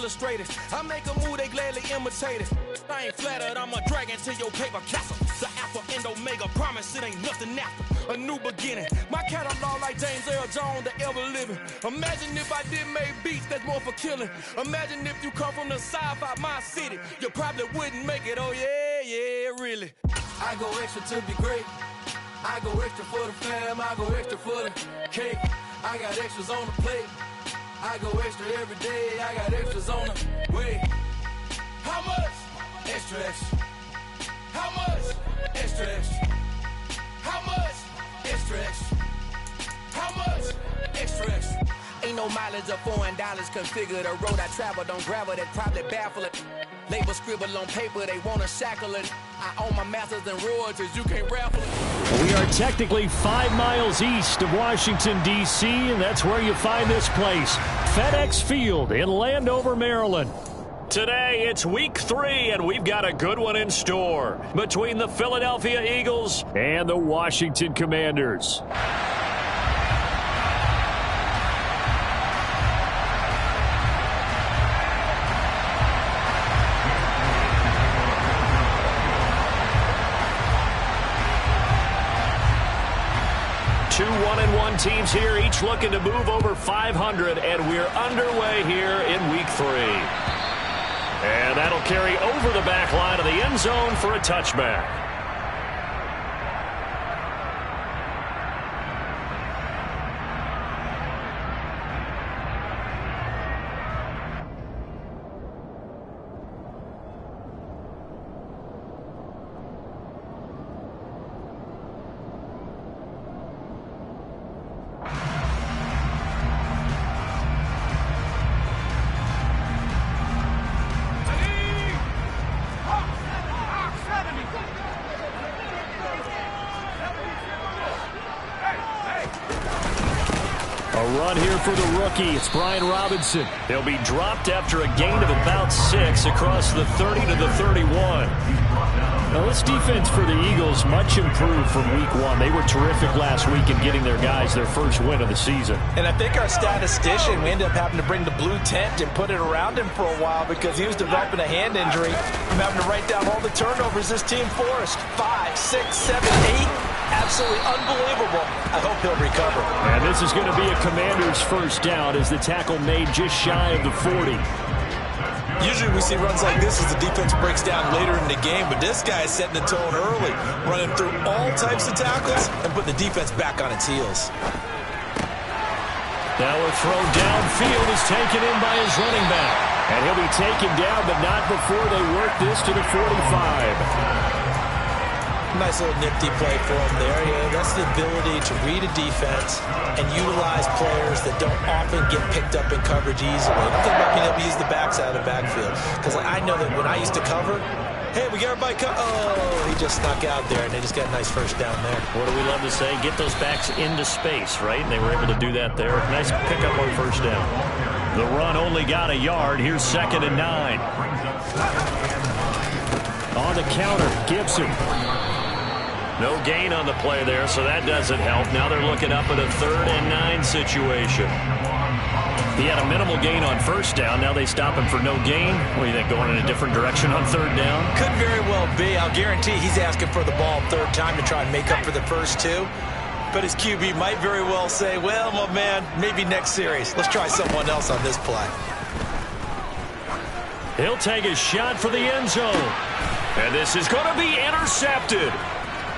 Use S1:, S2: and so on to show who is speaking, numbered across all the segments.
S1: illustrators. I make a move, they gladly imitate it. I ain't flattered, I'm a dragon to your paper castle. The Alpha and Omega, promise it ain't nothing after. A new beginning. My catalog like James Earl Jones, the ever living. Imagine if I didn't make beats that's more for killing. Imagine if you come from the sci-fi my city. You probably wouldn't make it, oh yeah, really. I go extra to be great. I go extra for the fam, I go extra for the cake. I got extras on the plate. I go extra every day, I got extras on the way. How much? Extra, extra. How much? Extra, extra. How much? Extra, extra. How much? Extra, extra. Ain't no mileage of $4 configure the road I travel. Don't gravel, that probably baffle it. Label scribble on paper, they want to shackle it. I own my masters and royalties, you can't raffle it.
S2: We are technically 5 miles east of Washington, D.C., and that's where you find this place, FedEx Field in Landover, Maryland. Today, it's week 3, and we've got a good one in store between the Philadelphia Eagles and the Washington Commanders. Two 1-1 teams here, each looking to move over 500, and we're underway here in week 3. And that'll carry over the back line of the end zone for a touchback. Run here for the rookie. It's Brian Robinson. He'll be dropped after a gain of about 6 across the 30 to the 31. Now, this defense for the Eagles much improved from week 1. They were terrific last week in getting their guys their first win of the season.
S3: And I think our statistician, we ended up having to bring the blue tent and put it around him for a while because he was developing a hand injury from having to write down all the turnovers this team forced. 5, 6, 7, 8. Absolutely unbelievable. I hope he'll recover.
S2: And this is going to be a Commander's first down as the tackle made just shy of the 40.
S3: Usually we see runs like this as the defense breaks down later in the game, but this guy is setting the tone early, running through all types of tackles and putting the defense back on its heels.
S2: Now a throw downfield is taken in by his running back. And he'll be taken down, but not before they work this to the 45.
S3: Nice little nifty play for him there. Yeah, that's the ability to read a defense and utilize players that don't often get picked up in coverage easily. I'm thinking about being able to use the backside of the backfield. Because I know that when I used to cover, hey, we got everybody oh, he just snuck out there, and they just got a nice first down there.
S2: What do we love to say? Get those backs into space, right? And they were able to do that there. Nice pickup on first down. The run only got a yard. Here's 2nd and 9. On the counter, Gibson. No gain on the play there, so that doesn't help. Now they're looking up at a 3rd and 9 situation. He had a minimal gain on first down. Now they stop him for no gain. What do you think, going in a different direction on 3rd down?
S3: Could very well be. I'll guarantee he's asking for the ball 3rd time to try and make up for the first 2. But his QB might very well say, well, my man, maybe next series. Let's try someone else on this play.
S2: He'll take a shot for the end zone. And this is going to be intercepted.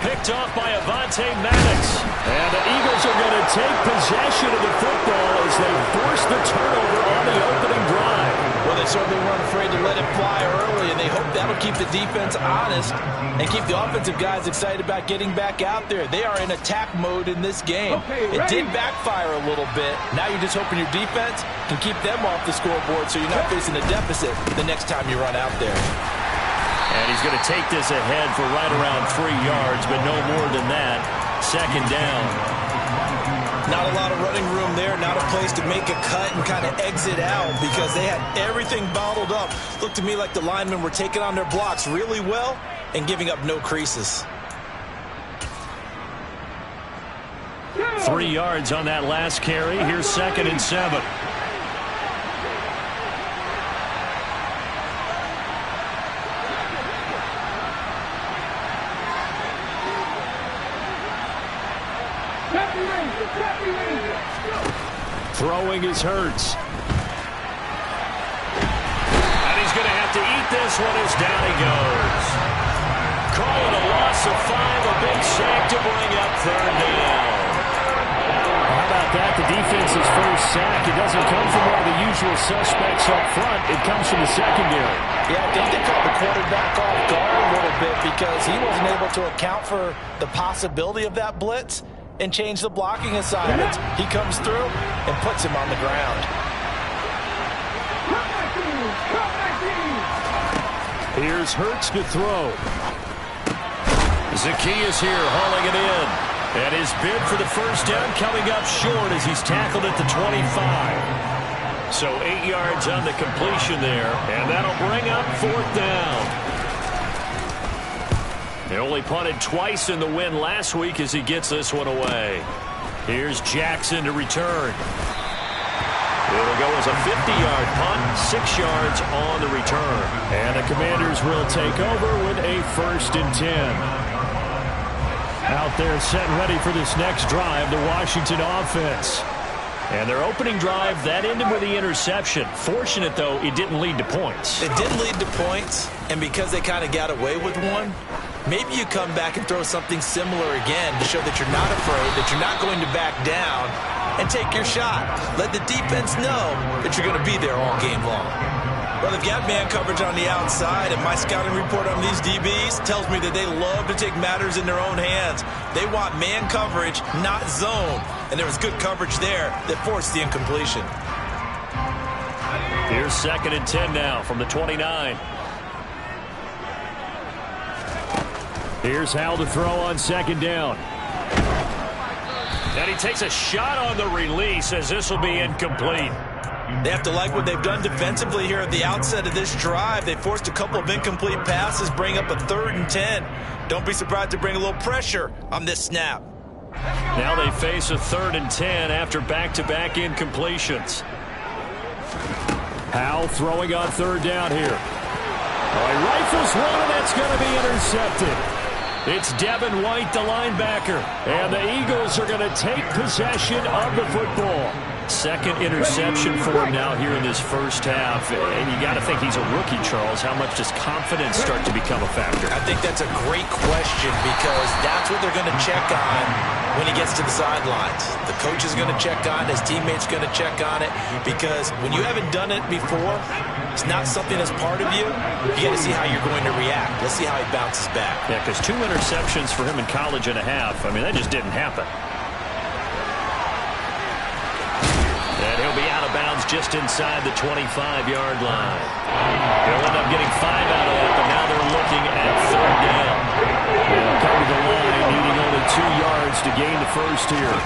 S2: Picked off by Avonte Maddox. And the Eagles are going to take possession of the football as they force the turnover on the opening drive.
S3: Well, they certainly weren't afraid to let it fly early, and they hope that'll keep the defense honest and keep the offensive guys excited about getting back out there. They are in attack mode in this game. It did backfire a little bit. Now you're just hoping your defense can keep them off the scoreboard so you're not facing a deficit the next time you run out there.
S2: And he's going to take this ahead for right around 3 yards, but no more than that. 2nd down.
S3: Not a lot of running room there, not a place to make a cut and kind of exit out because they had everything bottled up. Looked to me like the linemen were taking on their blocks really well and giving up no creases.
S2: 3 yards on that last carry. Here's 2nd and 7. Throwing is Hurts. And he's going to have to eat this one as down he goes. Calling a loss of 5, a big sack to bring up third down. How about that? The defense's first sack. It doesn't come from one of the usual suspects up front. It comes from the secondary.
S3: Yeah, I think they caught the quarterback off guard a little bit because he wasn't able to account for the possibility of that blitz and change the blocking assignment. He comes through and puts him on the ground.
S2: Here's Hurts to throw. Zaccheaus here hauling it in. And his bid for the first down coming up short as he's tackled at the 25. So 8 yards on the completion there, and that'll bring up fourth down. They only punted twice in the win last week as he gets this one away. Here's Jackson to return. It'll go as a 50-yard punt, 6 yards on the return. And the Commanders will take over with a 1st and 10. Out there set and ready for this next drive, the Washington offense. And their opening drive, that ended with the interception. Fortunate, though, it didn't lead to points.
S3: It didn't lead to points, and because they kind of got away with one, maybe you come back and throw something similar again to show that you're not afraid, that you're not going to back down, and take your shot. Let the defense know that you're going to be there all game long. Well, they've got man coverage on the outside, and my scouting report on these DBs tells me that they love to take matters in their own hands. They want man coverage, not zone. And there was good coverage there that forced the incompletion.
S2: Here's 2nd and 10 now from the 29. Here's Howell to throw on 2nd down. And he takes a shot on the release as this will be incomplete.
S3: They have to like what they've done defensively here at the outset of this drive. They forced a couple of incomplete passes, bring up a 3rd and 10. Don't be surprised to bring a little pressure on this snap.
S2: Now they face a 3rd and 10 after back-to-back incompletions. Howell throwing on 3rd down here. He rifles one, and that's going to be intercepted. It's Devin White, the linebacker, and the Eagles are going to take possession of the football. 2nd interception for him now here in this first half. And you got to think he's a rookie, Charles. How much does confidence start to become a factor?
S3: I think that's a great question because that's what they're going to check on when he gets to the sidelines. The coach is going to check on it. His teammates going to check on it because when you haven't done it before, it's not something that's part of you. You got to see how you're going to react. Let's see how he bounces back.
S2: Yeah, because 2 interceptions for him in college and a half. I mean, that just didn't happen. And he'll be out of bounds just inside the 25-yard line. They'll end up getting 5 out of that, but now they're looking at 3rd down. They'll come to the line, needing only 2 yards to gain the first here.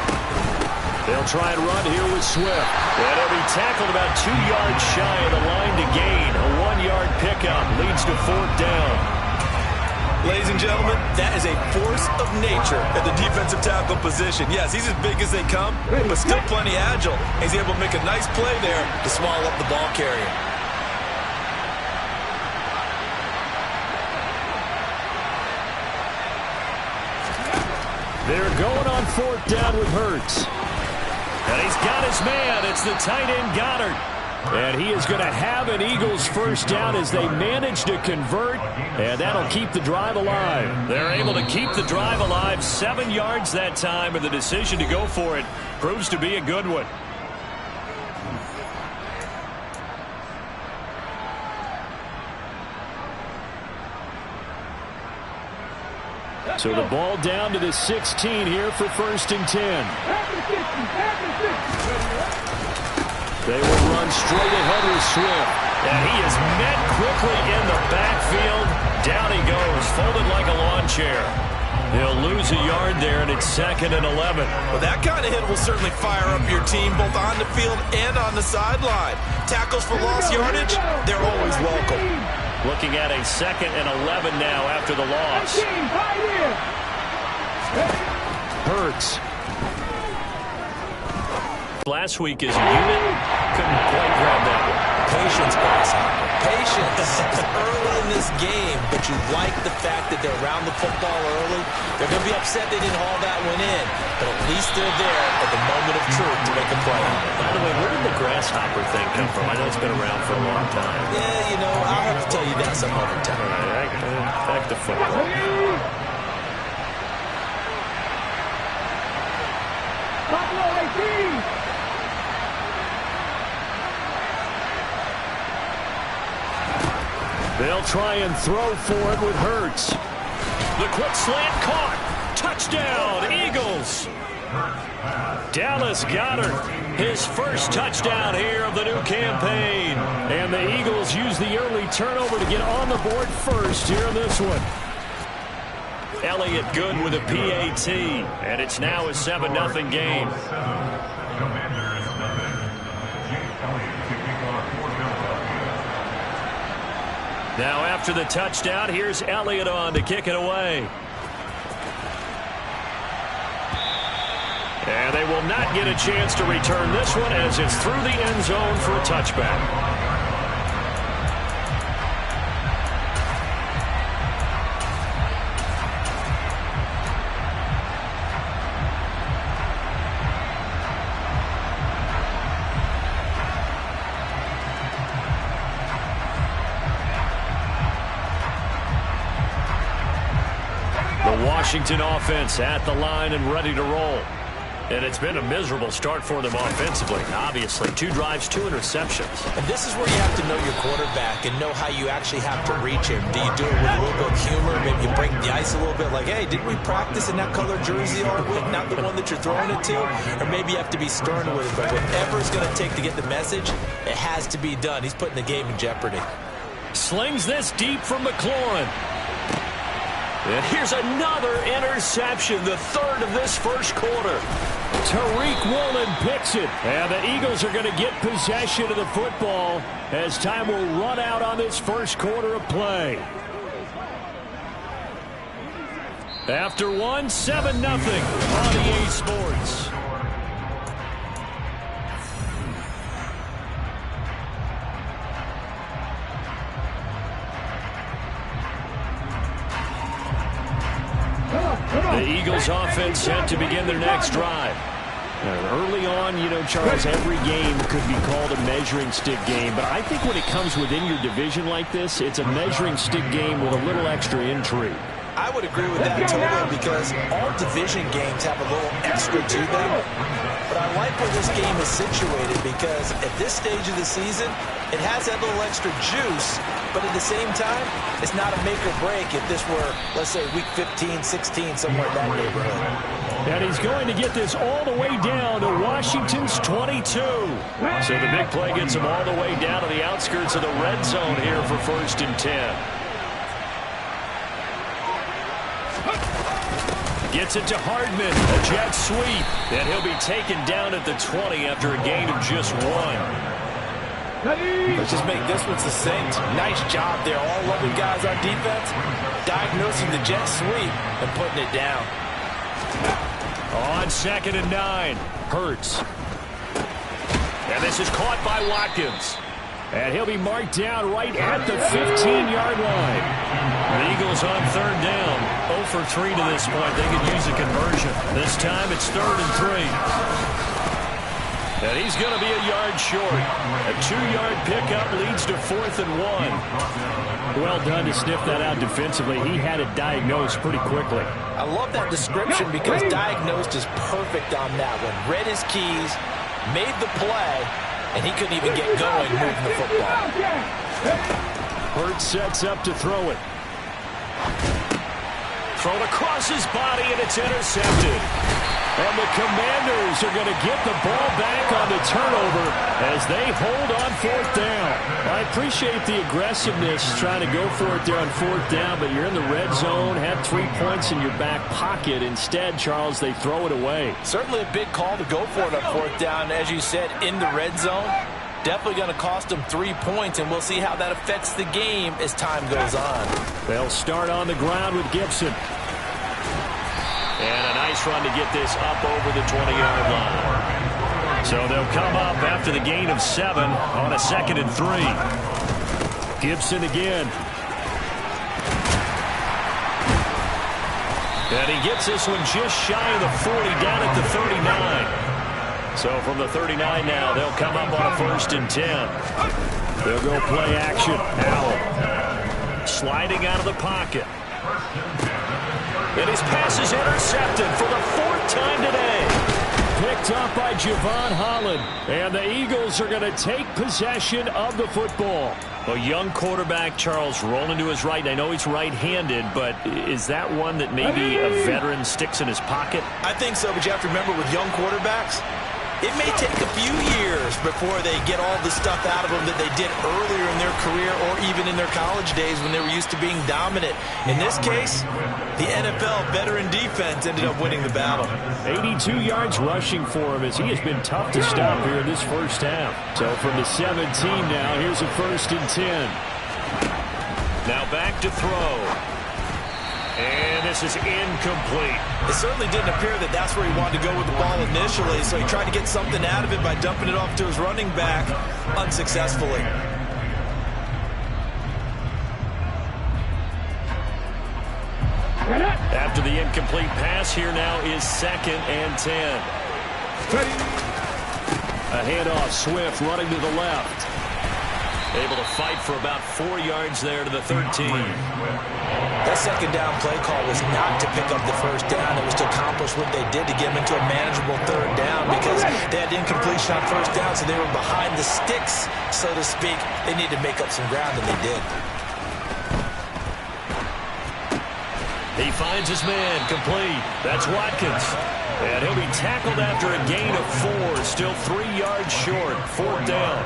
S2: They'll try and run here with Swift. And he'll be tackled about 2 yards shy of the line to gain. A 1-yard pickup leads to 4th down.
S3: Ladies and gentlemen, that is a force of nature at the defensive tackle position. Yes, he's as big as they come, but still plenty agile. He's able to make a nice play there to swallow up the ball carrier.
S2: They're going on 4th down with Hurts. And he's got his man. It's the tight end Goddard. And he is going to have an Eagles first down as they manage to convert, and that'll keep the drive alive. They're able to keep the drive alive, 7 yards that time, and the decision to go for it proves to be a good one. So the ball down to the 16 here for 1st and 10. They will run straight ahead with Swift. And he is met quickly in the backfield. Down he goes, folded like a lawn chair. They'll lose a yard there, and it's 2nd and 11.
S3: Well, that kind of hit will certainly fire up your team, both on the field and on the sideline. Tackles for lost yardage, they're always welcome.
S2: Looking at a 2nd and 11 now after the loss. Hurts. Last week as a unit, couldn't quite grab that one.
S3: patience, Grasshopper. Patience is early in this game, but you like the fact that they're around the football early. They're going to be upset they didn't haul that one in, but at least they're there at the moment of truth to make a play.
S2: By the way, where did the grasshopper thing come from? I know it's been around for a long time.
S3: Yeah, you know, I'll have to tell you that some other time.
S2: All right, back to football. They'll try and throw for it with Hurts. The quick slant caught. Touchdown, Eagles. Dallas Goedert, his first touchdown here of the new campaign. And the Eagles use the early turnover to get on the board first here in this one. Elliott good with a PAT, and it's now a 7-0 game. Now after the touchdown, here's Elliott on to kick it away. And they will not get a chance to return this one as it's through the end zone for a touchback. Washington offense at the line and ready to roll. And it's been a miserable start for them offensively. Obviously, 2 drives, 2 interceptions.
S3: And this is where you have to know your quarterback and know how you actually have to reach him. Do you do it with a little bit of humor? Maybe you break the ice a little bit like, hey, didn't we practice in that color jersey all week? Not the one that you're throwing it to? Or maybe you have to be stern with it. But whatever it's going to take to get the message, it has to be done. He's putting the game in jeopardy.
S2: Slings this deep from McLaurin. And here's another interception, the third of this first quarter. Tariq Woolen picks it. And the Eagles are going to get possession of the football as time will run out on this first quarter of play. After 7-0 on EA Sports. The Eagles offense set to begin their next drive. Early on, you know, Charles, every game could be called a measuring stick game. But I think when it comes within your division like this, it's a measuring stick game with a little extra intrigue.
S3: I would agree with that totally because all division games have a little extra to them. But I like where this game is situated because at this stage of the season, it has that little extra juice. But at the same time, it's not a make or break if this were, let's say, week 15, 16, somewhere in that neighborhood.
S2: And he's going to get this all the way down to Washington's 22. So the big play gets him all the way down to the outskirts of the red zone here for 1st and 10. Gets it to Hardman, a jet sweep, and he'll be taken down at the 20 after a gain of just 1.
S3: Let's just make this one succinct. Nice job there, all 11 guys on defense, diagnosing the jet sweep and putting it down.
S2: On 2nd and 9, Hurts. And this is caught by Watkins. And he'll be marked down right at the 15-yard line. The Eagles on 3rd down. 0 for 3 to this point. They could use a conversion. This time it's 3rd and 3. And he's going to be a yard short. A 2-yard pickup leads to 4th and 1. Well done to sniff that out defensively. He had it diagnosed pretty quickly.
S3: I love that description because diagnosed is perfect on that one. Read his keys, made the play, and he couldn't even get going moving the football.
S2: Hurts sets up to throw it. Thrown across his body, and it's intercepted. And the Commanders are going to get the ball back on the turnover as they hold on 4th down. I appreciate the aggressiveness trying to go for it there on 4th down, but you're in the red zone, have 3 points in your back pocket. Instead, Charles, they throw it away.
S3: Certainly a big call to go for it on 4th down. As you said, in the red zone, definitely going to cost them 3 points, and we'll see how that affects the game as time goes on.
S2: They'll start on the ground with Gibson. And a nice run to get this up over the 20-yard line. So they'll come up after the gain of 7 on a 2nd and 3. Gibson again. And he gets this one just shy of the 40, down at the 39. So from the 39 now, they'll come up on a 1st and 10. They'll go play action. Howell sliding out of the pocket. And his pass is intercepted for the 4th time today. Picked up by Javon Holland. And the Eagles are going to take possession of the football. A young quarterback, Charles, rolling to his right. And I know he's right-handed, but is that one that maybe a veteran sticks in his pocket?
S3: I think so, but you have to remember with young quarterbacks, it may take a few years before they get all the stuff out of them that they did earlier in their career or even in their college days when they were used to being dominant. In this case, the NFL veteran defense ended up winning the battle.
S2: 82 yards rushing for him as he has been tough to stop here in this first half. So from the 17 now, here's a 1st and 10. Now back to throw. And this is incomplete.
S3: It certainly didn't appear that that's where he wanted to go with the ball initially, so he tried to get something out of it by dumping it off to his running back unsuccessfully.
S2: After the incomplete pass, here now is 2nd and 10. A handoff, Swift running to the left. Able to fight for about 4 yards there to the 13.
S3: That 2nd down play call was not to pick up the 1st down. It was to accomplish what they did to get them into a manageable 3rd down because they had incompletion on 1st down, so they were behind the sticks, so to speak. They needed to make up some ground, and they did.
S2: He finds his man, complete. That's Watkins. And he'll be tackled after a gain of 4, still 3 yards short, 4th down.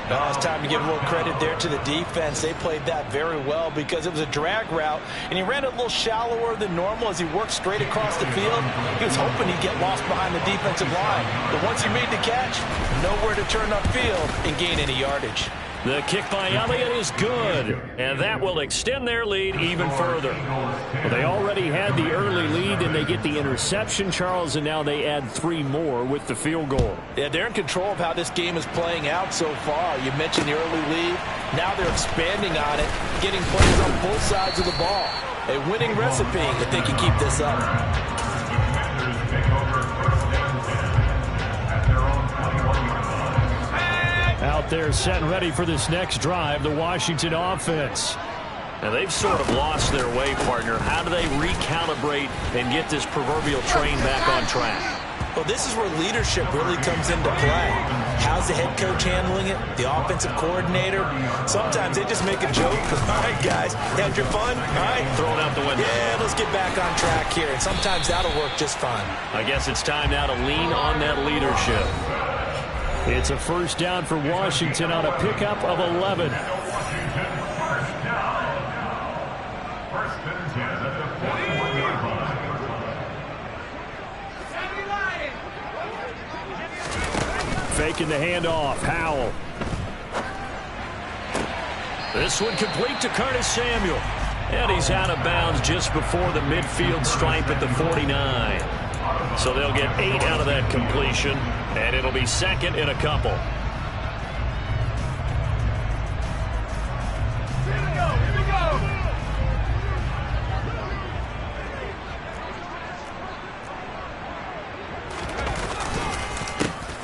S3: Now it's time to give a little credit there to the defense. They played that very well because it was a drag route, and he ran it a little shallower than normal as he worked straight across the field. He was hoping he'd get lost behind the defensive line. But once he made the catch, nowhere to turn upfield and gain any yardage.
S2: The kick by Elliott is good, and that will extend their lead even further. Well, they already had the early lead, and they get the interception, Charles, and now they add 3 more with the field goal.
S3: Yeah, they're in control of how this game is playing out so far. You mentioned the early lead. Now they're expanding on it, getting plays on both sides of the ball. A winning recipe if they can keep this up.
S2: Out there set and ready for this next drive, the Washington offense. Now they've sort of lost their way, partner. How do they recalibrate and get this proverbial train back on track?
S3: Well, this is where leadership really comes into play. How's the head coach handling it? The offensive coordinator? Sometimes they just make a joke. All right, guys, had your fun? All right.
S2: Throw it out the window.
S3: Yeah, let's get back on track here. And sometimes that'll work just fine.
S2: I guess it's time now to lean on that leadership. It's a 1st down for Washington on a pickup of 11. Faking the handoff, Howell. This one complete to Curtis Samuel. And he's out of bounds just before the midfield stripe at the 49. So they'll get 8 out of that completion, and it'll be 2nd and a couple.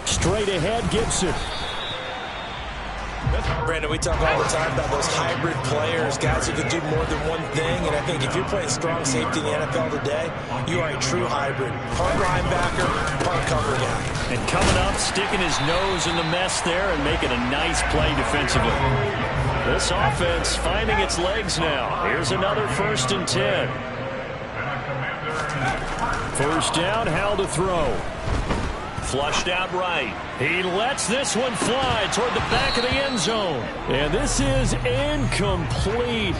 S2: Straight ahead, Gibson.
S3: Brandon, we talk all the time about those hybrid players, guys who can do more than one thing, and I think if you're playing strong safety in the NFL today, you are a true hybrid. Part linebacker, part cover guy.
S2: And coming up, sticking his nose in the mess there and making a nice play defensively. This offense finding its legs now. Here's another 1st and 10. 1st down, Howell to throw. Flushed out right. He lets this one fly toward the back of the end zone. And this is incomplete.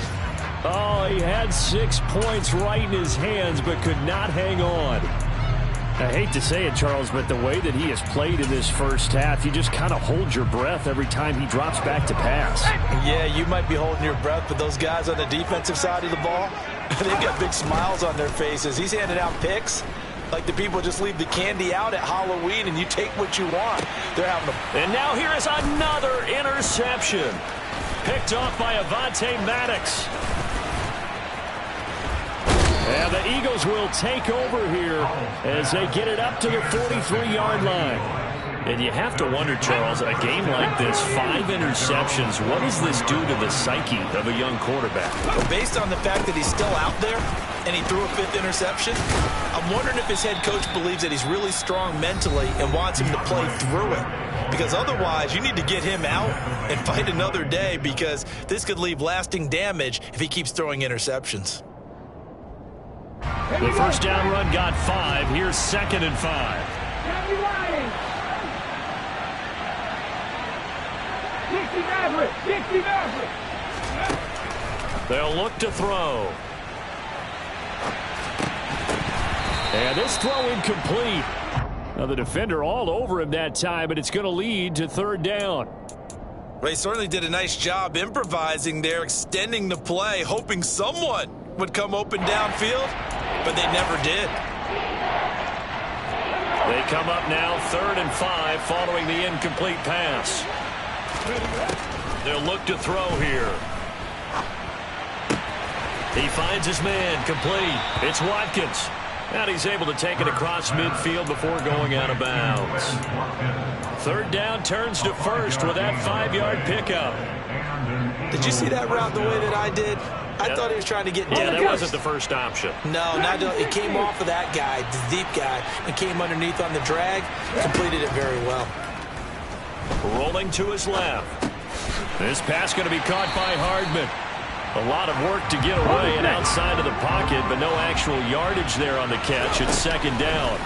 S2: Oh, he had 6 points right in his hands, but could not hang on. I hate to say it, Charles, but the way that he has played in this first half, you just kind of hold your breath every time he drops back to pass.
S3: Yeah, you might be holding your breath, but those guys on the defensive side of the ball, they've got big smiles on their faces. He's handing out picks. Like the people just leave the candy out at Halloween and you take what you want. They're having a...
S2: And now here is another interception. Picked off by Avonte Maddox. And the Eagles will take over here as they get it up to the 43-yard line. And you have to wonder, Charles, a game like this, 5 interceptions, what does this do to the psyche of a young quarterback?
S3: Well, based on the fact that he's still out there and he threw a 5th interception, I'm wondering if his head coach believes that he's really strong mentally and wants him to play through it. Because otherwise, you need to get him out and fight another day, because this could leave lasting damage if he keeps throwing interceptions.
S2: The first down run got 5. Here's 2nd and 5. They'll look to throw. And this throw incomplete. Now the defender all over him that time, but it's going to lead to 3rd down.
S3: Well, he certainly did a nice job improvising there, extending the play, hoping someone would come open downfield, but they never did.
S2: They come up now 3rd and 5 following the incomplete pass. They'll look to throw here. He finds his man, complete. It's Watkins. And he's able to take it across midfield before going out of bounds. 3rd down turns to 1st with that 5-yard pickup.
S3: Did you see that route the way that I did? I thought he was trying to get...
S2: Yeah, that wasn't the first option.
S3: No, it came off of that guy, the deep guy, and came underneath on the drag, completed it very well.
S2: Rolling to his left. This pass going to be caught by Hardman. A lot of work to get away and outside of the pocket, but no actual yardage there on the catch. It's 2nd down.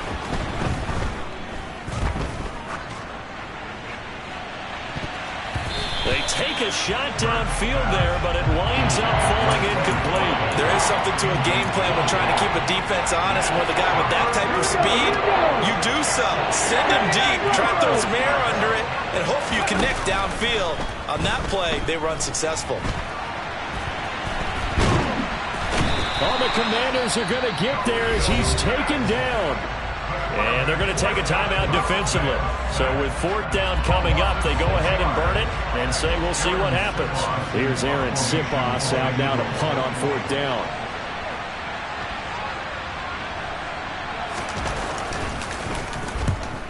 S2: They take a shot downfield there, but it winds up falling incomplete.
S3: There is something to a game plan when trying to keep a defense honest. With a guy with that type of speed, you do so. Send him deep, try to throw some air under it, and hope you connect downfield. On that play, they were unsuccessful.
S2: All the Commanders are going to get there as he's taken down. And they're going to take a timeout defensively. So with 4th down coming up, they go ahead and burn it and say we'll see what happens. Here's Aaron Siposs out now to punt on 4th down.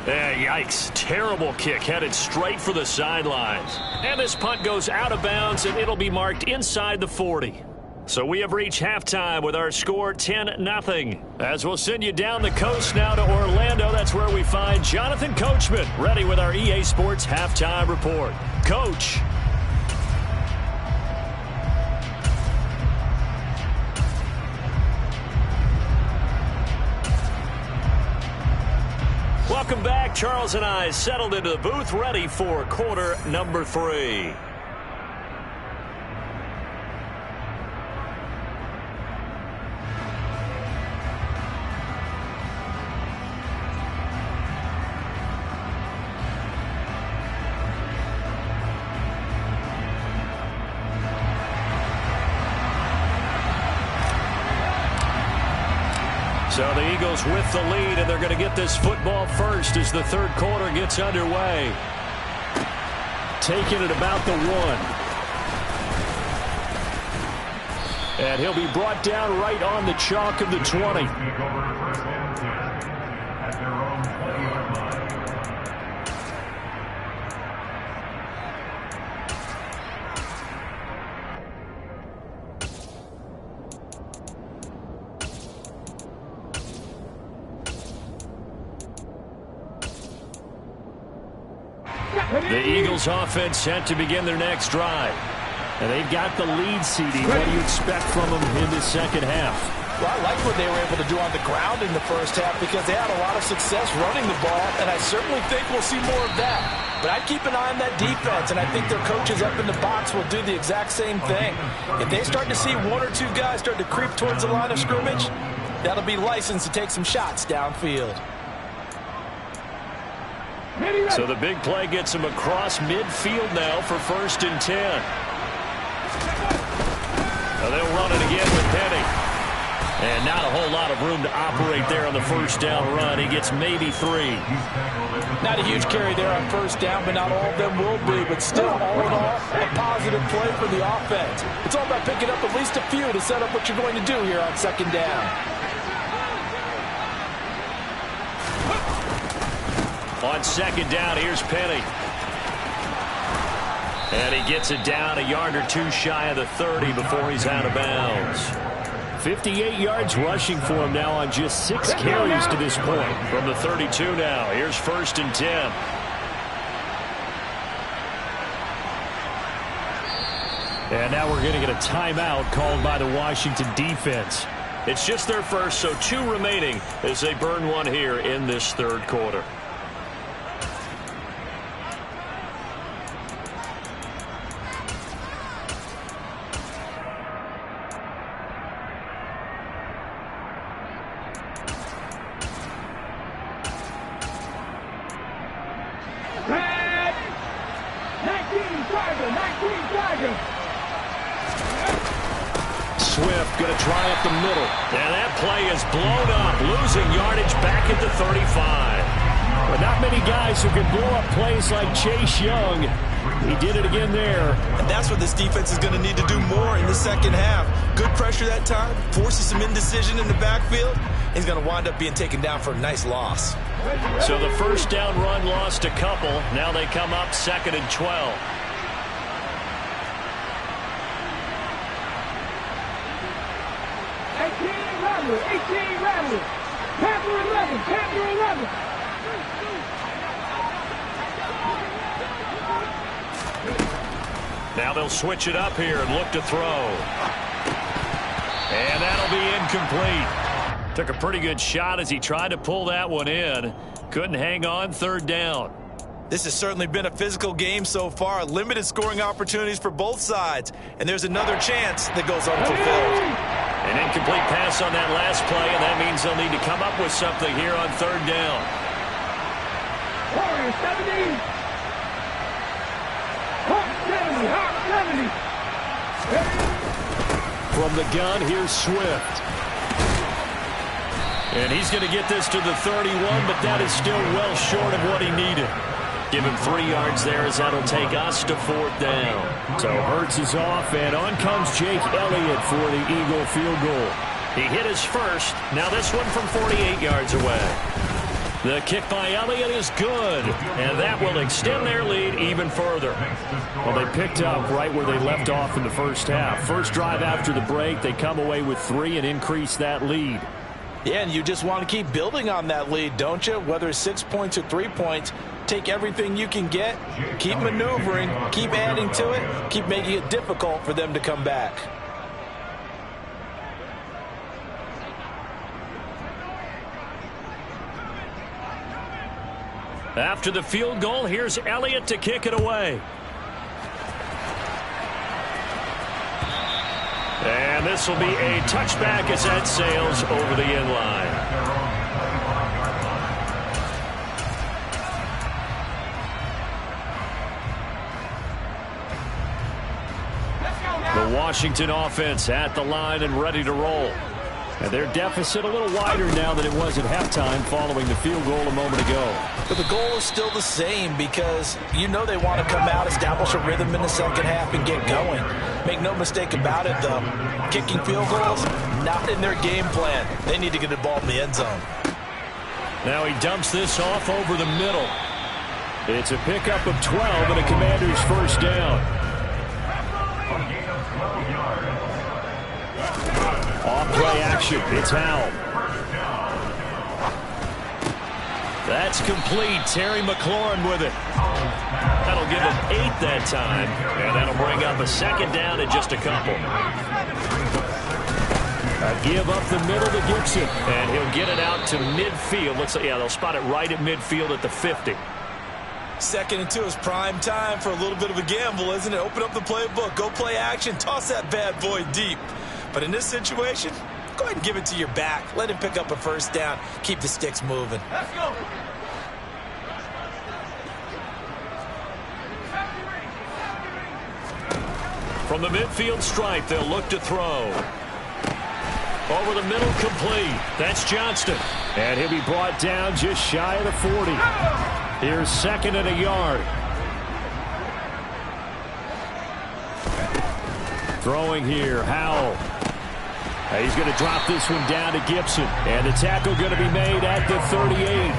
S2: Yikes. Terrible kick headed straight for the sidelines. And this punt goes out of bounds, and it'll be marked inside the 40. So we have reached halftime with our score 10-0. As we'll send you down the coast now to Orlando, that's where we find Jonathan Coachman ready with our EA Sports Halftime Report. Coach. Welcome back. Charles and I settled into the booth ready for quarter number 3. So the Eagles with the lead, and they're going to get this football first as the 3rd quarter gets underway. Taking it about the 1. And he'll be brought down right on the chalk of the 20. The Eagles offense set to begin their next drive. And they've got the lead, CD. What do you expect from them in the second half?
S3: Well, I like what they were able to do on the ground in the first half because they had a lot of success running the ball, and I certainly think we'll see more of that. But I'd keep an eye on that defense, and I think their coaches up in the box will do the exact same thing. If they start to see 1 or 2 guys start to creep towards the line of scrimmage, that'll be licensed to take some shots downfield.
S2: So the big play gets him across midfield now for 1st and 10. Now they'll run it again with Penny. And not a whole lot of room to operate there on the first down run. He gets maybe 3.
S3: Not a huge carry there on first down, but not all of them will be. But still, all in all, a positive play for the offense. It's all about picking up at least a few to set up what you're going to do here on second down.
S2: On second down, here's Penny. And he gets it down a yard or two shy of the 30 before he's out of bounds. 58 yards rushing for him now on just 6 carries to this point. From the 32 now, here's 1st and 10. And now we're going to get a timeout called by the Washington defense. It's just their first, so 2 remaining as they burn one here in this third quarter. Swift going to try up the middle. And that play is blown up, losing yardage back at the 35. But not many guys who can blow up plays like Chase Young. He did it again there.
S3: And that's what this defense is going to need to do more in the second half. Good pressure that time, forces some indecision in the backfield. He's going to wind up being taken down for a nice loss.
S2: So the first down run lost a couple. Now they come up 2nd and 12.
S4: 18 Rattler. Panther 11.
S2: Now they'll switch it up here and look to throw. And that'll be incomplete. Took a pretty good shot as he tried to pull that one in. Couldn't hang on, 3rd down.
S3: This has certainly been a physical game so far. Limited scoring opportunities for both sides. And there's another chance that goes unfulfilled.
S2: An incomplete pass on that last play, and that means they'll need to come up with something here on 3rd down.
S4: Warriors 70. Hawk 70.
S2: From the gun, here's Swift. And he's going to get this to the 31, but that is still well short of what he needed. Give him 3 yards there as that'll take us to 4th down. So Hurts is off, and on comes Jake Elliott for the Eagle field goal. He hit his first. Now this one from 48 yards away. The kick by Elliott is good, and that will extend their lead even further. Well, they picked up right where they left off in the first half. First drive after the break, they come away with 3 and increase that lead.
S3: Yeah, and you just want to keep building on that lead, don't you? Whether it's 6 points or 3 points, take everything you can get, keep maneuvering, keep adding to it, keep making it difficult for them to come back.
S2: After the field goal, here's Elliott to kick it away. And this will be a touchback as that sails over the end line. The Washington offense at the line and ready to roll. And their deficit a little wider now than it was at halftime following the field goal a moment ago.
S3: But the goal is still the same because you know they want to come out, establish a rhythm in the second half, and get going. Make no mistake about it, though. Kicking field goals, not in their game plan. They need to get the ball in the end zone.
S2: Now he dumps this off over the middle. It's a pickup of 12 and a Commander's first down. Off-play action. It's Howell. That's complete. Terry McLaurin with it. That'll give him 8 that time, and that'll bring up a second down in just a couple. A give up the middle to Gibson, and he'll get it out to midfield. Looks like, yeah, they'll spot it right at midfield at the 50.
S3: 2nd and 2 is prime time for a little bit of a gamble, isn't it? Open up the playbook, go play action, toss that bad boy deep. But in this situation, go ahead and give it to your back. Let him pick up a first down. Keep the sticks moving.
S4: Let's go.
S2: From the midfield stripe, they'll look to throw. Over the middle, complete. That's Johnston. And he'll be brought down just shy of the 40. Here's second and a yard. Throwing here, Howell. He's going to drop this one down to Gibson. And the tackle going to be made at the 38.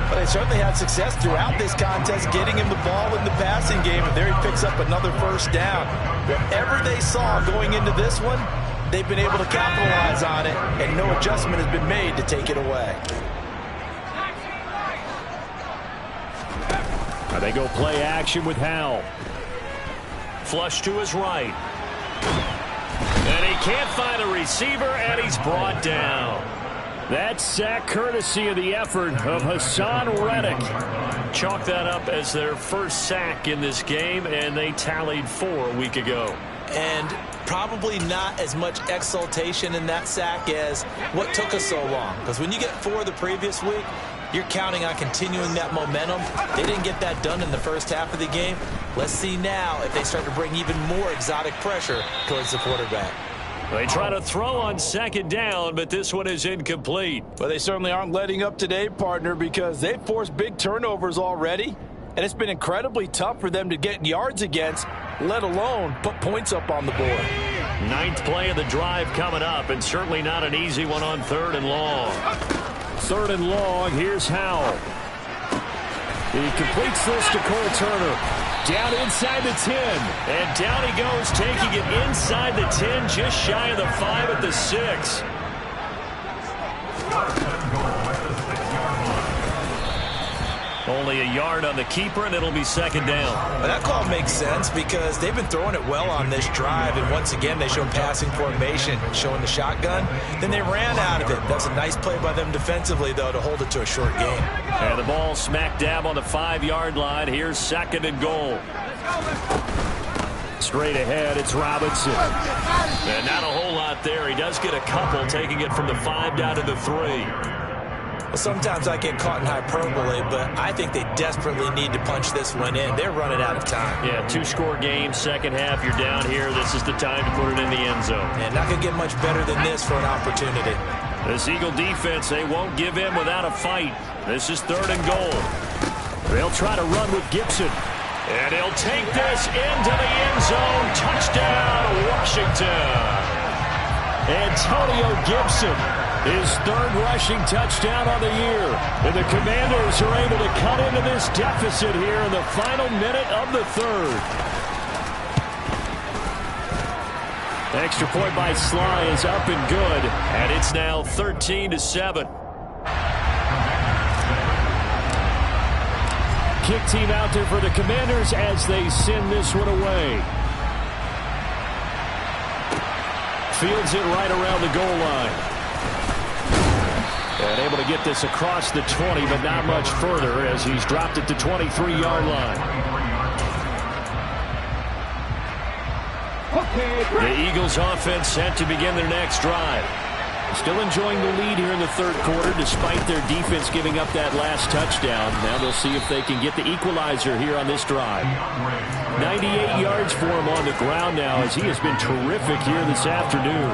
S3: Well, they certainly had success throughout this contest getting him the ball in the passing game, and there he picks up another first down. Whatever they saw going into this one, they've been able to capitalize on it, and no adjustment has been made to take it away.
S2: Now they go play action with Howell. Flush to his right. And he can't find a receiver, and he's brought down. That sack courtesy of the effort of Hassan Reddick. Chalk that up as their first sack in this game, and they tallied 4 a week ago.
S3: And probably not as much exultation in that sack as what took us so long. Because when you get 4 the previous week, you're counting on continuing that momentum. They didn't get that done in the first half of the game. Let's see now if they start to bring even more exotic pressure towards the quarterback.
S2: They try to throw on second down, but this one is incomplete.
S3: Well, they certainly aren't letting up today, partner, because they've forced big turnovers already, and it's been incredibly tough for them to get yards against, let alone put points up on the board.
S2: 9th play of the drive coming up, and certainly not an easy one on 3rd and long. 3rd and long, here's Howell. He completes this to Cole Turner. Down inside the 10. And down he goes, taking it inside the 10, just shy of the 5 at the 6. Only a yard on the keeper, and it'll be second down.
S3: Well, that call makes sense because they've been throwing it well on this drive, and once again they showed passing formation, showing the shotgun. Then they ran out of it. That's a nice play by them defensively, though, to hold it to a short game.
S2: And the ball smack dab on the 5-yard line. Here's second and goal. Straight ahead, it's Robinson. And not a whole lot there. He does get a couple, taking it from the 5 down to the 3.
S3: Well, sometimes I get caught in hyperbole, but I think they desperately need to punch this one in. They're running out of time.
S2: Yeah, 2-score game, second half, you're down here. This is the time to put it in the end zone.
S3: And not going to get much better than this for an opportunity.
S2: This Eagle defense, they won't give in without a fight. This is 3rd and goal. They'll try to run with Gibson. And he'll take this into the end zone. Touchdown, Washington. Antonio Gibson. His 3rd rushing touchdown on the year. And the Commanders are able to cut into this deficit here in the final minute of the 3rd. Extra point by Sly is up and good. And it's now 13-7. Kick team out there for the Commanders as they send this one away. Fields it right around the goal line. And able to get this across the 20, but not much further as he's dropped it to 23-yard line. The Eagles offense set to begin their next drive. Still enjoying the lead here in the 3rd quarter despite their defense giving up that last touchdown. Now they'll see if they can get the equalizer here on this drive. 98 yards for him on the ground now as he has been terrific here this afternoon.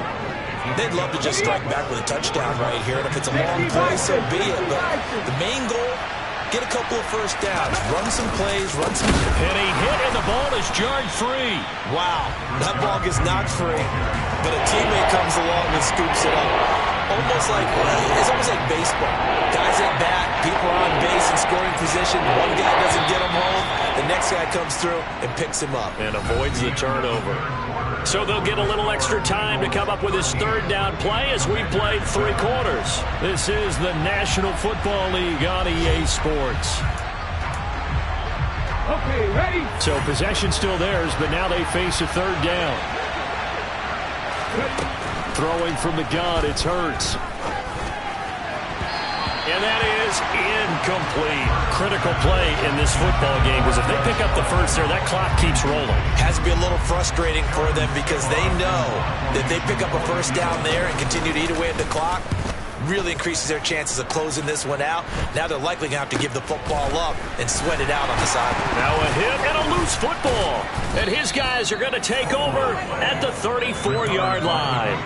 S3: They'd love to just strike back with a touchdown right here, and if it's a long play, so be it. But the main goal, get a couple of first downs, run some plays, run some...
S2: And he hit, and the ball is jarred free.
S3: Wow, that ball gets knocked free, but a teammate comes along and scoops it up. It's almost like baseball. Guys at bat, people are on base in scoring position. One guy doesn't get him home, the next guy comes through and picks him up.
S2: And avoids the turnover. So they'll get a little extra time to come up with his 3rd down play as we played 3 quarters. This is the National Football League on EA Sports.
S4: Okay, ready?
S2: So possession still theirs, but now they face a 3rd down. Throwing from the gun, it's Hurts. And that is incomplete. Critical play in this football game because if they pick up the first there, that clock keeps rolling.
S3: Has to be a little frustrating for them because they know that if they pick up a first down there and continue to eat away at the clock, really increases their chances of closing this one out. Now they're likely going to have to give the football up and sweat it out on the sideline.
S2: Now a hit and a loose football. And his guys are going to take over at the 34-yard line.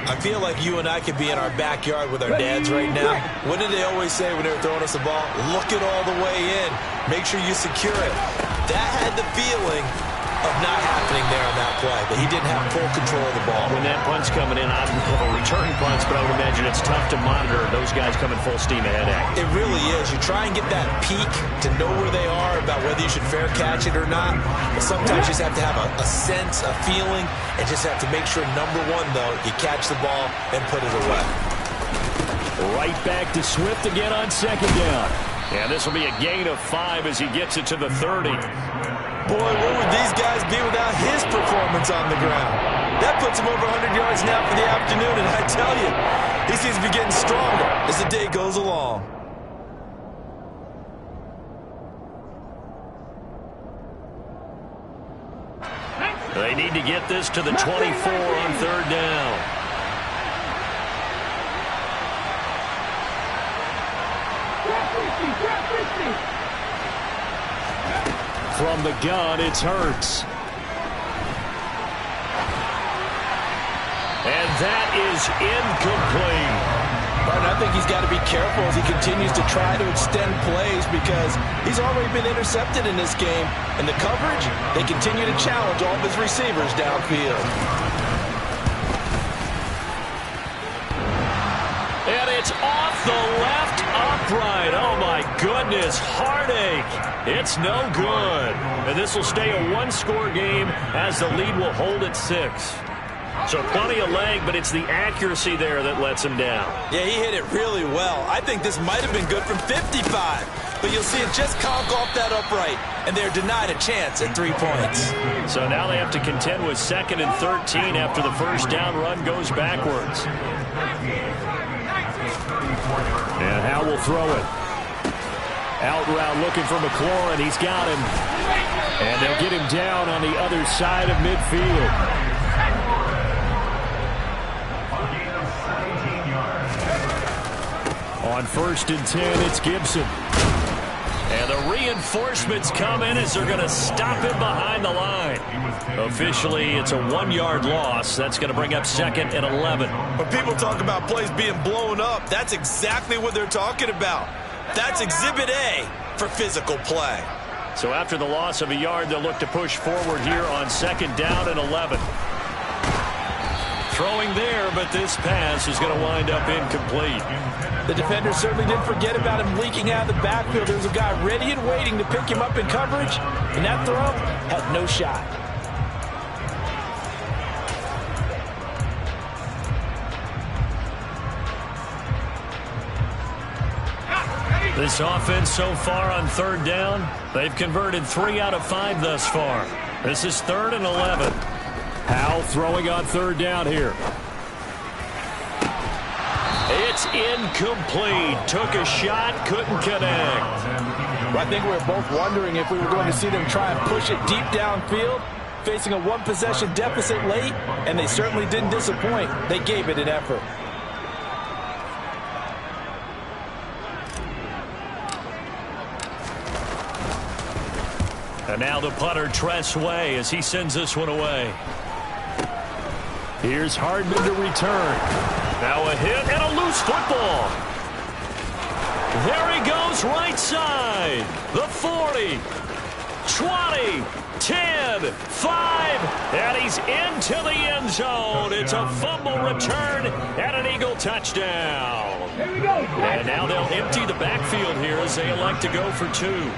S3: I feel like you and I could be in our backyard with our dads right now. What did they always say when they were throwing us the ball? Look it all the way in. Make sure you secure it. That had the feeling of not happening there on that play, but he didn't have full control of the ball.
S2: When that punt's coming in, I don't have a return punch, but I would imagine it's tough to monitor those guys coming full steam ahead at.
S3: It really is. You try and get that peek to know where they are about whether you should fair catch it or not. But sometimes you just have to have a sense, a feeling, and just have to make sure, number one, though, you catch the ball and put it away.
S2: Right back to Swift again on second down. And this will be a gain of 5 as he gets it to the 30.
S3: Boy, where would these guys be without his performance on the ground? That puts him over 100 yards now for the afternoon, and I tell you, he seems to be getting stronger as the day goes along.
S2: They need to get this to the 24 on third down. From the gun, it's Hurts. And that is incomplete.
S3: And I think he's got to be careful as he continues to try to extend plays because he's already been intercepted in this game. And the coverage, they continue to challenge all of his receivers downfield.
S2: And it's off the left upright. Oh, my goodness. Heartache. It's no good. And this will stay a one-score game as the lead will hold at 6. So plenty of leg, but it's the accuracy there that lets him down.
S3: Yeah, he hit it really well. I think this might have been good from 55. But you'll see it just conk off that upright, and they're denied a chance at 3 points.
S2: So now they have to contend with 2nd and 13 after the first down run goes backwards. And Howe will throw it. Out route looking for McLaurin. He's got him. And they'll get him down on the other side of midfield. On 1st and 10, it's Gibson. And the reinforcements come in as they're going to stop him behind the line. Officially, it's a 1-yard loss. That's going to bring up 2nd and 11.
S3: When people talk about plays being blown up, that's exactly what they're talking about. That's Exhibit A for physical play.
S2: So after the loss of a yard, they'll look to push forward here on 2nd down and 11. Throwing there, but this pass is going to wind up incomplete.
S3: The defender certainly didn't forget about him leaking out of the backfield. There's a guy ready and waiting to pick him up in coverage, and that throw had no shot.
S2: This offense so far on 3rd down, they've converted 3 out of 5 thus far. This is 3rd and 11. Howe throwing on 3rd down here. It's incomplete. Took a shot, couldn't connect.
S3: Well, I think we were both wondering if we were going to see them try and push it deep downfield, facing a 1-possession deficit late, and they certainly didn't disappoint. They gave it an effort.
S2: And now the punter, Tress Way, as he sends this one away. Here's Hardman to return. Now a hit and a loose football. There he goes, right side. The 40, 20, 10, 5, and he's into the end zone. It's a fumble return and an Eagle touchdown.
S4: Here we go.
S2: And now they'll empty the backfield here as they elect to go for 2.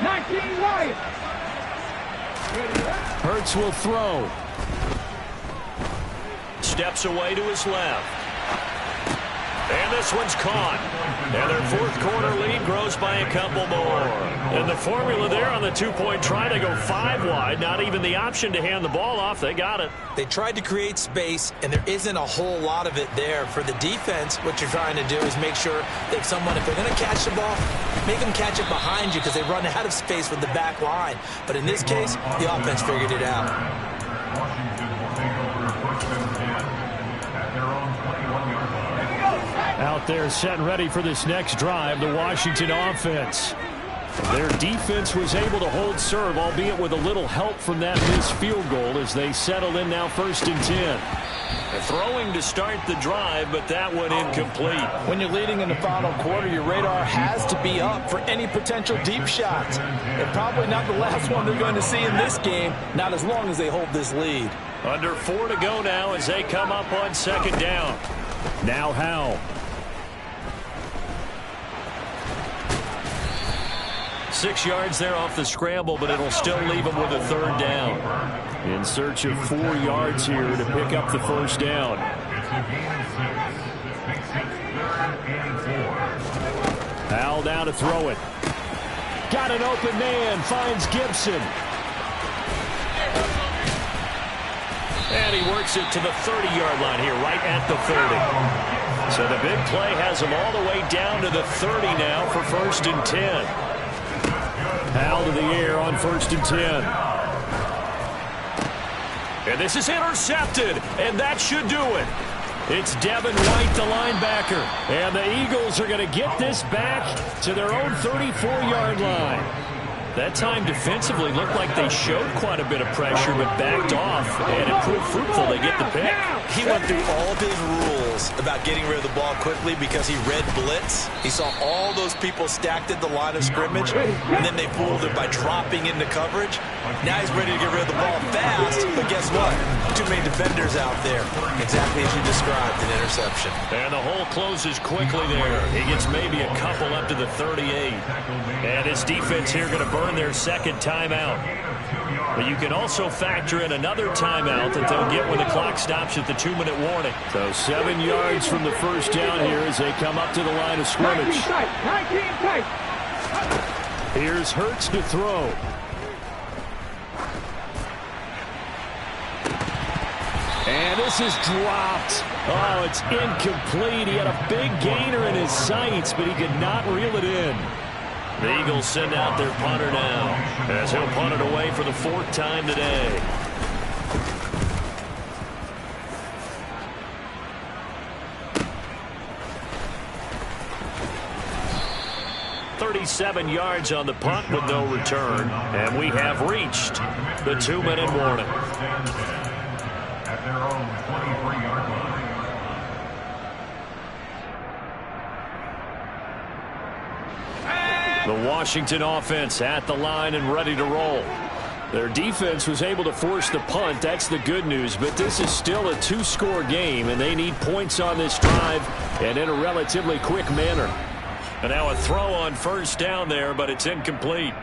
S4: 19 Wyatt.
S2: Hurts will throw. Steps away to his left. And this one's caught. And their 4th quarter lead grows by a couple more. And the formula there on the 2-point try to go 5 wide. Not even the option to hand the ball off. They got it.
S3: They tried to create space, and there isn't a whole lot of it there. For the defense, what you're trying to do is make sure that if they're going to catch the ball, make them catch it behind you because they run out of space with the back line. But in this case, the offense figured it out.
S2: Out there set and ready for this next drive, the Washington offense. Their defense was able to hold serve, albeit with a little help from that missed field goal as they settle in now 1st and 10. Throwing to start the drive, but that one incomplete.
S3: When you're leading in the final quarter, your radar has to be up for any potential deep shots. And probably not the last one they're going to see in this game, not as long as they hold this lead.
S2: Under 4 to go now as they come up on 2nd down. Now Howell. 6 yards there off the scramble, but it'll still leave them with a 3rd down. In search of 4 yards here to pick up the 1st down. Howell down to throw it. Got an open man, finds Gibson. And he works it to the 30-yard line here, right at the 30. So the big play has him all the way down to the 30 now for 1st and 10. Howell to the air on 1st and 10. And this is intercepted, and that should do it. It's Devin White, the linebacker. And the Eagles are going to get this back to their own 34-yard line. That time defensively looked like they showed quite a bit of pressure, but backed off, and it proved fruitful. They get the pick.
S3: He went through all of his rules about getting rid of the ball quickly because he read blitz. He saw all those people stacked at the line of scrimmage, and then they fooled him by dropping into coverage. Now he's ready to get rid of the ball fast, but guess what? Too many defenders out there. Exactly as you described, an interception.
S2: And the hole closes quickly there. He gets maybe a couple up to the 38. And his defense here going to burn their 2nd timeout. But you can also factor in another timeout that they'll get when the clock stops at the 2-minute warning. So 7 yards from the 1st down here as they come up to the line of scrimmage. Here's Hurts to throw. And this is dropped. Oh, it's incomplete. He had a big gainer in his sights, but he could not reel it in. The Eagles send out their punter now as he'll punt it away for the 4th time today. "37 yards on the punt with no return, and we have reached the 2-minute warning.
S5: At their own 23-yard line.
S2: The Washington offense at the line and ready to roll. Their defense was able to force the punt. That's the good news, but this is still a 2-score game, and they need points on this drive and in a relatively quick manner. And now a throw on 1st down there, but it's incomplete.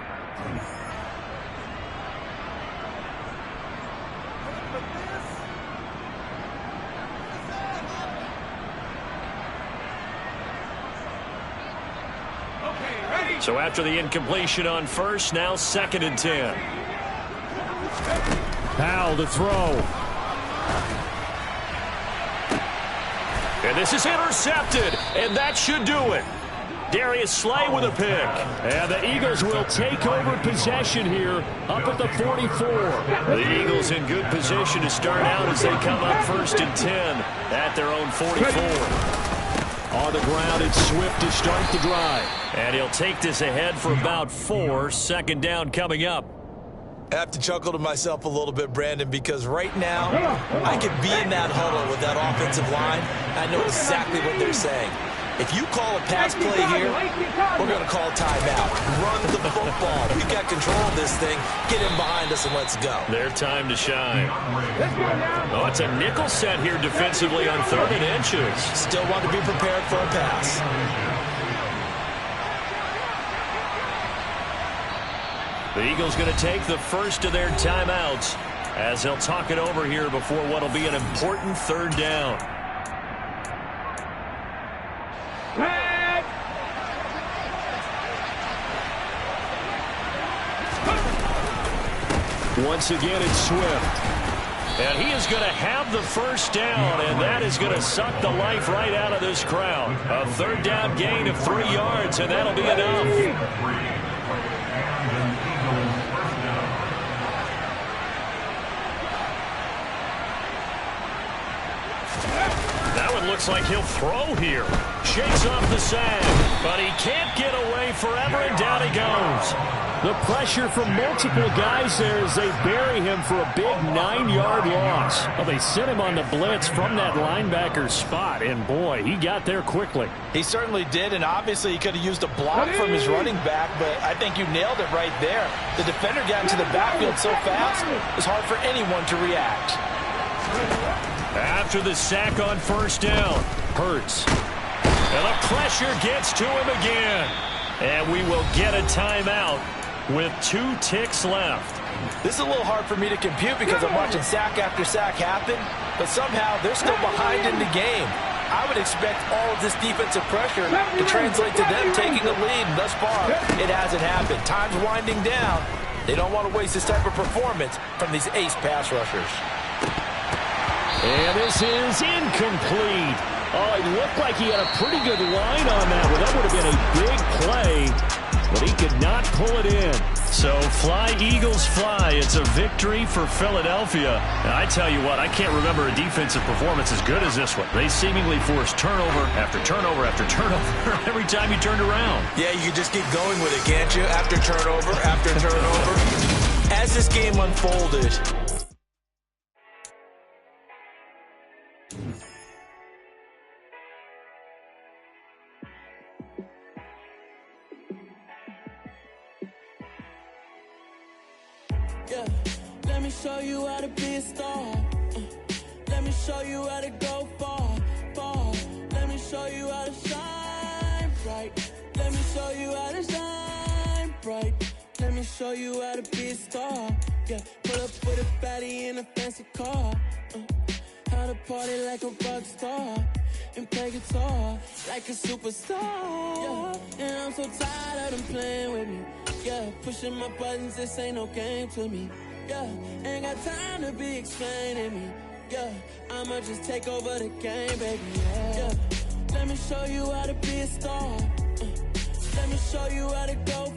S2: So after the incompletion on 1st, now 2nd and 10. Howell to throw. And this is intercepted, and that should do it. Darius Slay with a pick. And the Eagles will take over possession here up at the 44. The Eagles in good position to start out as they come up 1st and 10 at their own 44. On the ground, it's Swift to start the drive. And he'll take this ahead for about 4. 2nd down coming up.
S3: I have to chuckle to myself a little bit, Brandon, because right now I could be in that huddle with that offensive line. I know exactly what they're saying. If you call a pass play here, we're going to call timeout. Run the football. We've got control of this thing. Get him behind us and let's go.
S2: Their time to shine. Oh, it's a nickel set here defensively on 3rd and inches.
S3: Still want to be prepared for a pass.
S2: The Eagles going to take the first of their timeouts as they'll talk it over here before what will be an important 3rd down. Once again, it's Swift. And he is going to have the 1st down, and that is going to suck the life right out of this crowd. A 3rd down gain of 3 yards, and that'll be enough. That one looks like he'll throw here. Shakes off the sack, but he can't get away forever, and down he goes. The pressure from multiple guys there as they bury him for a big 9-yard loss. Well, they sent him on the blitz from that linebacker spot, and boy, he got there quickly.
S3: He certainly did, and obviously he could have used a block from his running back, but I think you nailed it right there. The defender got into the backfield so fast, it was hard for anyone to react.
S2: After the sack on first down, Hurts. And the pressure gets to him again. And we will get a timeout with 2 ticks left.
S3: This is a little hard for me to compute because I'm watching sack after sack happen, but somehow they're still behind in the game. I would expect all of this defensive pressure to translate to them taking a lead, and thus far, it hasn't happened. Time's winding down. They don't want to waste this type of performance from these ace pass rushers.
S2: And this is incomplete. Oh, it looked like he had a pretty good line on that one. That would have been a big play, but he could not pull it in. So fly, Eagles, fly. It's a victory for Philadelphia. And I tell you what, I can't remember a defensive performance as good as this one. They seemingly forced turnover after turnover after turnover every time you turned around.
S3: Yeah, you can just keep going with it, can't you? After turnover, after turnover. As this game unfolded,
S6: yeah, let me show you how to be a star. Let me show you how to go far, far. Let me show you how to shine bright. Let me show you how to shine bright. Let me show you how to be a star. Yeah, pull up with a baddie in a fancy car. How to party like a rock star and play guitar like a superstar. Yeah, and I'm so tired of them playing with me. Yeah, pushing my buttons, this ain't no game to me. Yeah, ain't got time to be explaining me. Yeah, I'ma just take over the game, baby. Yeah, let me show you how to be a star. Let me show you how to go